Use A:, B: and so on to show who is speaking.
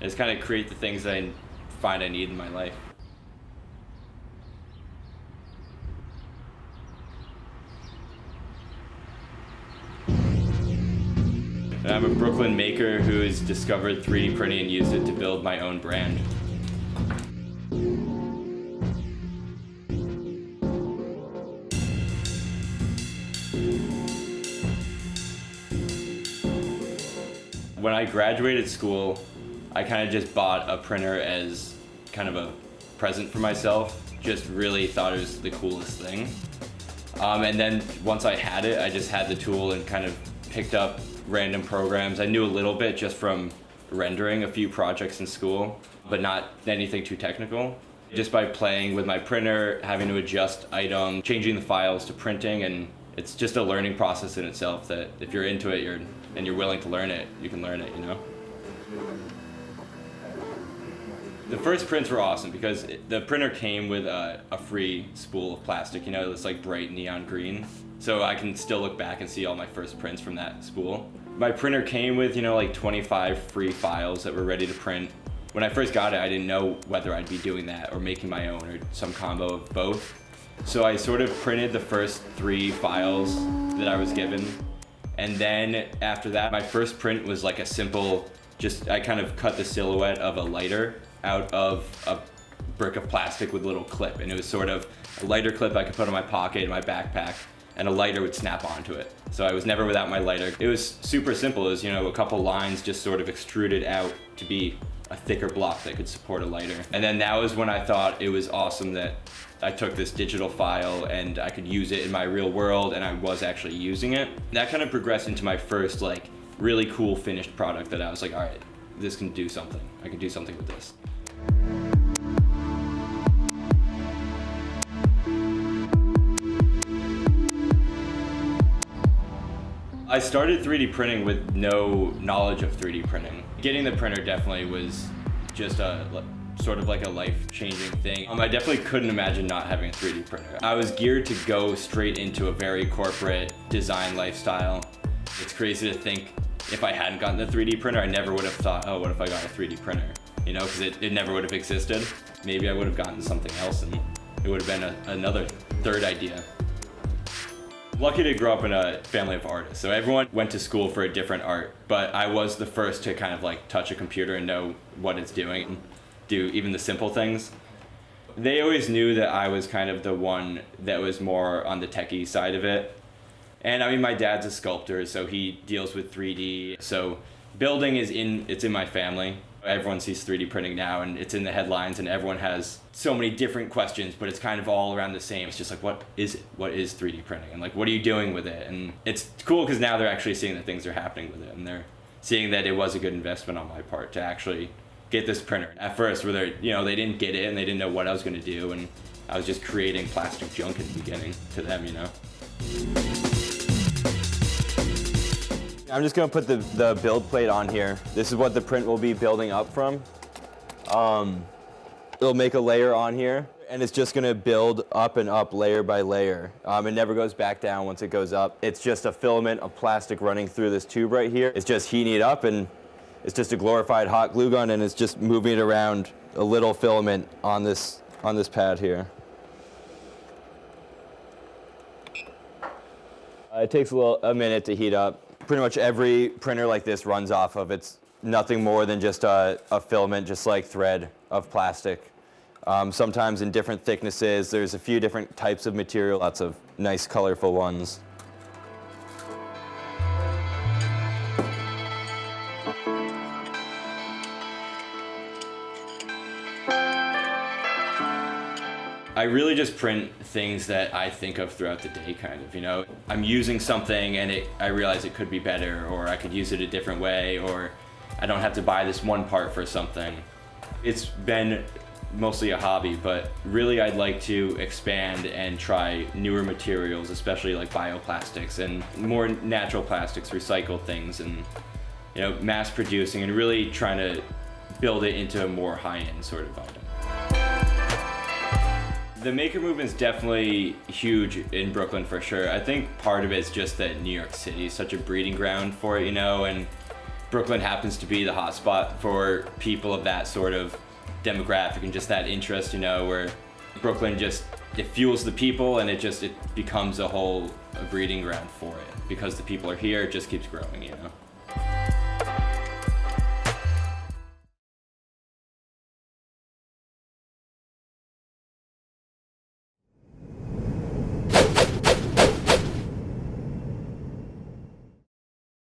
A: and just kind of create the things that I find I need in my life. I'm a Brooklyn maker who has discovered 3D printing and used it to build my own brand. When I graduated school, I kind of just bought a printer as kind of a present for myself. Just really thought it was the coolest thing. And then once I had it, I just had the tool and kind of picked up random programs. I knew a little bit just from rendering a few projects in school, but not anything too technical. Just by playing with my printer, having to adjust items, changing the files to printing, and it's just a learning process in itself that if you're into it and you're willing to learn it, you can learn it, you know? The first prints were awesome because the printer came with a free spool of plastic, you know, it's like bright neon green. So I can still look back and see all my first prints from that spool. My printer came with, you know, like 25 free files that were ready to print. When I first got it, I didn't know whether I'd be doing that or making my own or some combo of both. So I sort of printed the first 3 files that I was given. And then after that, my first print was like a simple, I kind of cut the silhouette of a lighter out of a brick of plastic with a little clip. And it was sort of a lighter clip I could put in my pocket, in my backpack, and a lighter would snap onto it. So I was never without my lighter. It was super simple. It was, you know, a couple lines just sort of extruded out to be a thicker block that could support a lighter. And then that was when I thought it was awesome that I took this digital file and I could use it in my real world, and I was actually using it. That kind of progressed into my first like really cool finished product that I was like, all right, this can do something. I can do something with this. I started 3D printing with no knowledge of 3D printing. Getting the printer definitely was just sort of like a life-changing thing. I definitely couldn't imagine not having a 3D printer. I was geared to go straight into a very corporate design lifestyle. It's crazy to think if I hadn't gotten the 3D printer, I never would have thought, oh, what if I got a 3D printer? You know, because it never would have existed. Maybe I would have gotten something else and it would have been another third idea. Lucky to grow up in a family of artists, so everyone went to school for a different art, but I was the first to kind of like touch a computer and know what it's doing, and do even the simple things. They always knew that I was kind of the one that was more on the techie side of it. And I mean, my dad's a sculptor, so he deals with 3D, so building it's in my family. Everyone sees 3D printing now and it's in the headlines and everyone has so many different questions, but it's kind of all around the same. It's just like, what is it? What is 3D printing? And like, what are you doing with it? And it's cool because now they're actually seeing that things are happening with it and they're seeing that it was a good investment on my part to actually get this printer. At first, where they didn't get it and they didn't know what I was going to do, and I was just creating plastic junk in the beginning to them, you know. I'm just going to put the build plate on here. This is what the print will be building up from. It'll make a layer on here, and it's just going to build up and up layer by layer. It never goes back down once it goes up. It's just a filament of plastic running through this tube right here. It's just heating it up, and it's just a glorified hot glue gun, and it's just moving it around a little filament on this pad here. It takes a minute to heat up. Pretty much every printer like this runs off of. It's nothing more than just a filament, just like thread of plastic. Sometimes in different thicknesses. There's a few different types of material, lots of nice colorful ones. I really just print things that I think of throughout the day, kind of, you know. I'm using something and I realize it could be better, or I could use it a different way, or I don't have to buy this one part for something. It's been mostly a hobby, but really I'd like to expand and try newer materials, especially like bioplastics and more natural plastics, recycled things, and, you know, mass producing and really trying to build it into a more high-end sort of item. The maker movement's definitely huge in Brooklyn for sure. I think part of it is just that New York City is such a breeding ground for it, you know, and Brooklyn happens to be the hotspot for people of that sort of demographic and just that interest, you know, where Brooklyn just, it fuels the people and it becomes a breeding ground for it. Because the people are here, it just keeps growing, you know.